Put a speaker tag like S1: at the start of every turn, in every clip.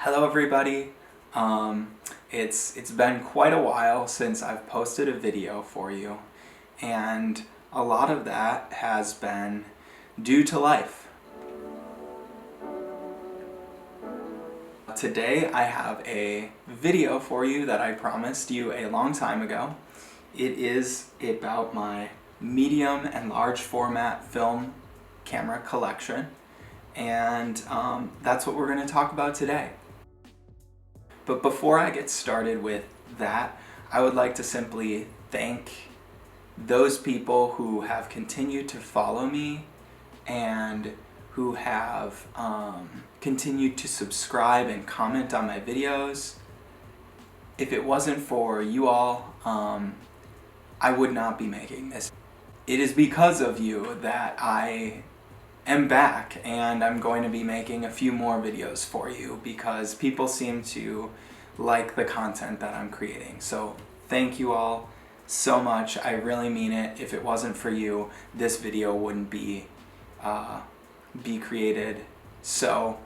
S1: Hello everybody. It's been quite a while since I've posted a video for you, and a lot of that has been due to life. Today I have a video for you that I promised you a long time ago. It is about my medium and large format film camera collection, and that's what we're going to talk about today. But before I get started with that, I would like to simply thank those people who have continued to follow me and who have continued to subscribe and comment on my videos. If it wasn't for you all, I would not be making this. It is because of you that I am back, and I'm going to be making a few more videos for you because people seem to like the content that I'm creating. So thank you all so much. I really mean it. If it wasn't for you, this video wouldn't be created. So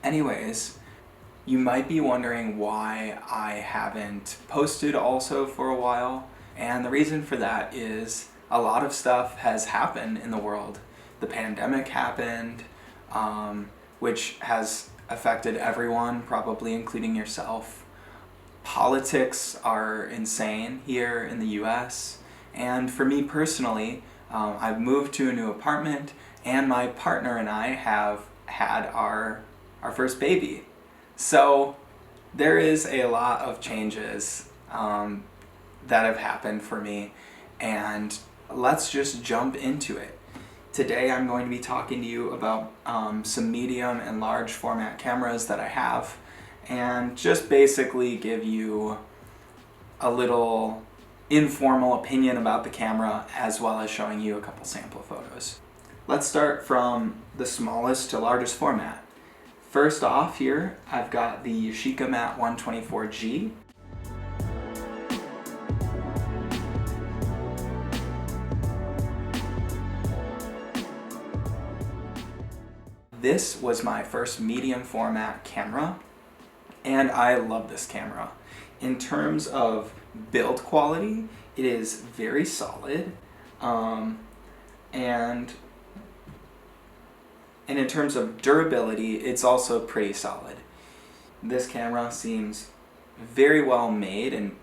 S1: anyways, you might be wondering why I haven't posted also for a while, and the reason for that is a lot of stuff has happened in the world. The pandemic happened, which has affected everyone, probably including yourself. Politics are insane here in the US, and for me personally, I've moved to a new apartment, and my partner and I have had our first baby. So there is a lot of changes that have happened for me, and let's just jump into it. Today I'm going to be talking to you about some medium and large format cameras that I have, and just basically give you a little informal opinion about the camera, as well as showing you a couple sample photos. Let's start from the smallest to largest format. First off here, I've got the Yashica Mat124G. This was my first medium format camera, and I love this camera. In terms of build quality, it is very solid, and in terms of durability, it's also pretty solid. This camera seems very well made and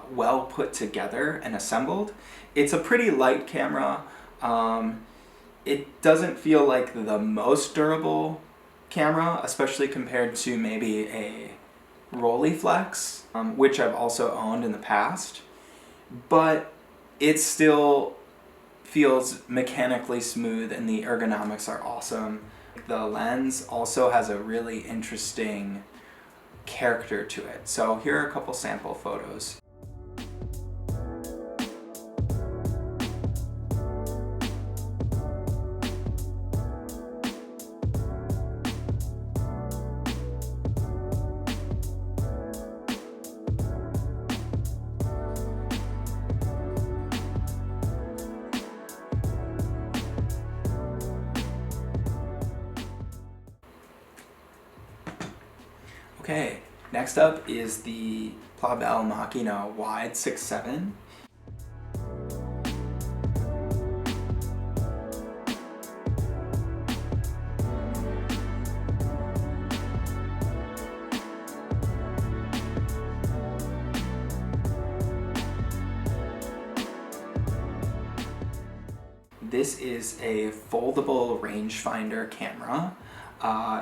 S1: well put together and assembled. It's a pretty light camera. It doesn't feel like the most durable camera, especially compared to maybe a Rolleiflex, which I've also owned in the past, but it still feels mechanically smooth and the ergonomics are awesome. The lens also has a really interesting character to it. So here are a couple sample photos. Okay, next up is the Plaubel Makina W67. This is a foldable rangefinder camera.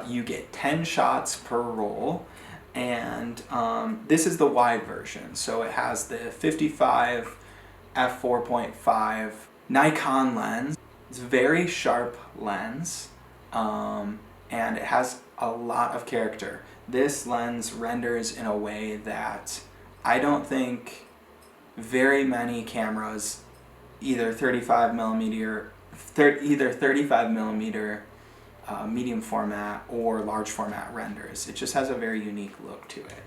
S1: You get 10 shots per roll, and this is the wide version. So it has the 55 f4.5 Nikon lens. It's a very sharp lens, and it has a lot of character. This lens renders in a way that I don't think very many cameras, either 35 millimeter medium format or large format renders. It just has a very unique look to it.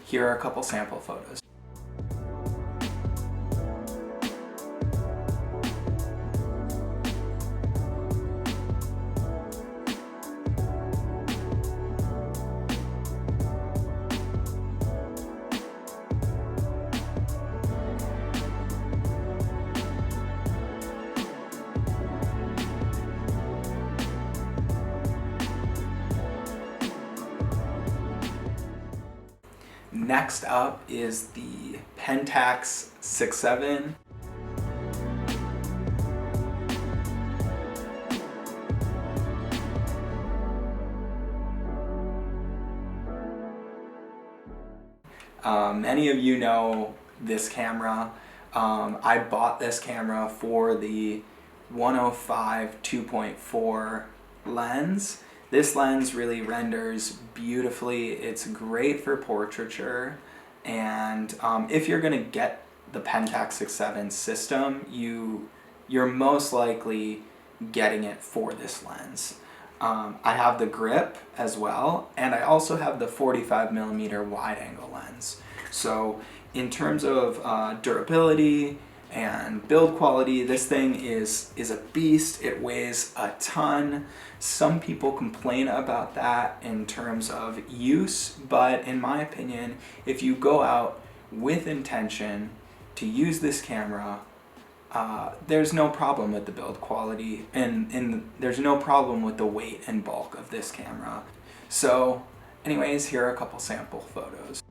S1: Here are a couple sample photos. Next up is the Pentax 67. Many of you know this camera. I bought this camera for the 105 2.4 lens. This lens really renders beautifully. It's great for portraiture, and if you're going to get the Pentax 67 system, you're most likely getting it for this lens. I have the grip as well, and I also have the 45mm wide angle lens. So in terms of durability and build quality, this thing is a beast. It weighs a ton. Some people complain about that in terms of use, but in my opinion, if you go out with intention to use this camera, there's no problem with the build quality, and there's no problem with the weight and bulk of this camera. So anyways, here are a couple sample photos.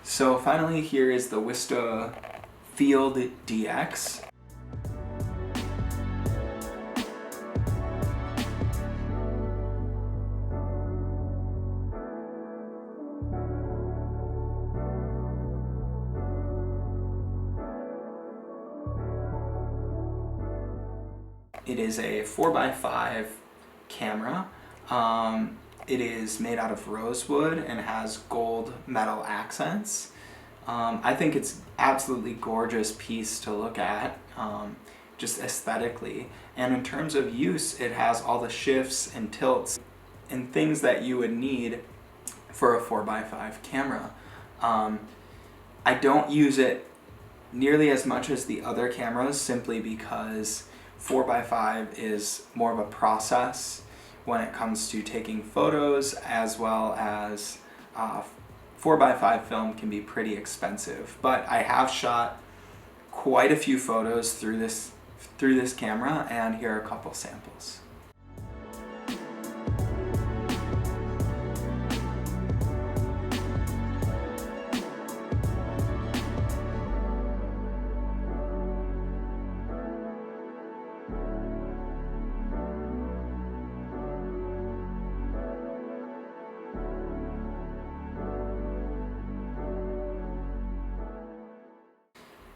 S1: So finally, here is the Wista Field DX. It is a 4x5 camera. It is made out of rosewood and has gold metal accents. I think it's absolutely gorgeous piece to look at, just aesthetically. And in terms of use, it has all the shifts and tilts and things that you would need for a 4x5 camera. I don't use it nearly as much as the other cameras simply because 4x5 is more of a process when it comes to taking photos, as well as 4x5 film can be pretty expensive. But I have shot quite a few photos through this camera, and here are a couple samples.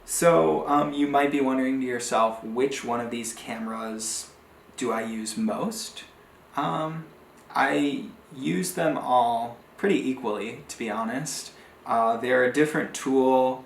S1: So you might be wondering to yourself, which one of these cameras do I use most? I use them all pretty equally, to be honest. They're a different tool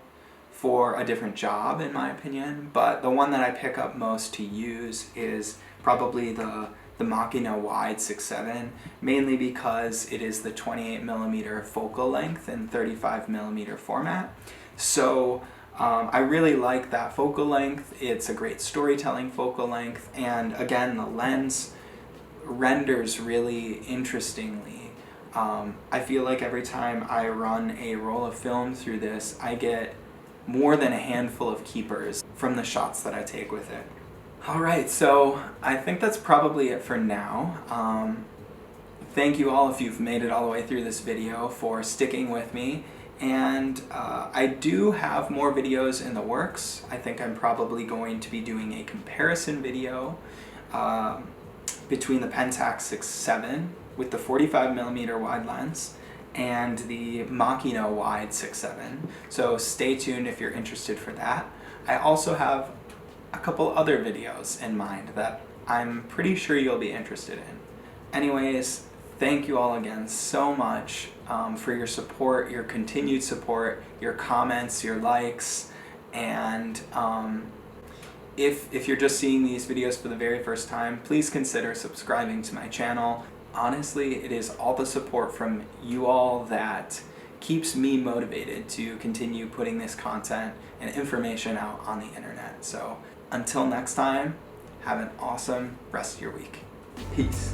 S1: for a different job, in my opinion, but the one that I pick up most to use is probably the Makina W67, mainly because it is the 28mm focal length and 35mm format. So I really like that focal length. It's a great storytelling focal length, and again, the lens renders really interestingly. I feel like every time I run a roll of film through this, I get more than a handful of keepers from the shots that I take with it. Alright, so I think that's probably it for now. Thank you all if you've made it all the way through this video for sticking with me. And I do have more videos in the works. I think I'm probably going to be doing a comparison video between the Pentax 67 with the 45mm wide lens and the Makina W67. So stay tuned if you're interested for that. I also have a couple other videos in mind that I'm pretty sure you'll be interested in. Anyways, thank you all again so much for your support, your continued support, your comments, your likes, and if you're just seeing these videos for the very first time, please consider subscribing to my channel. Honestly, it is all the support from you all that keeps me motivated to continue putting this content and information out on the internet. So until next time, have an awesome rest of your week. Peace.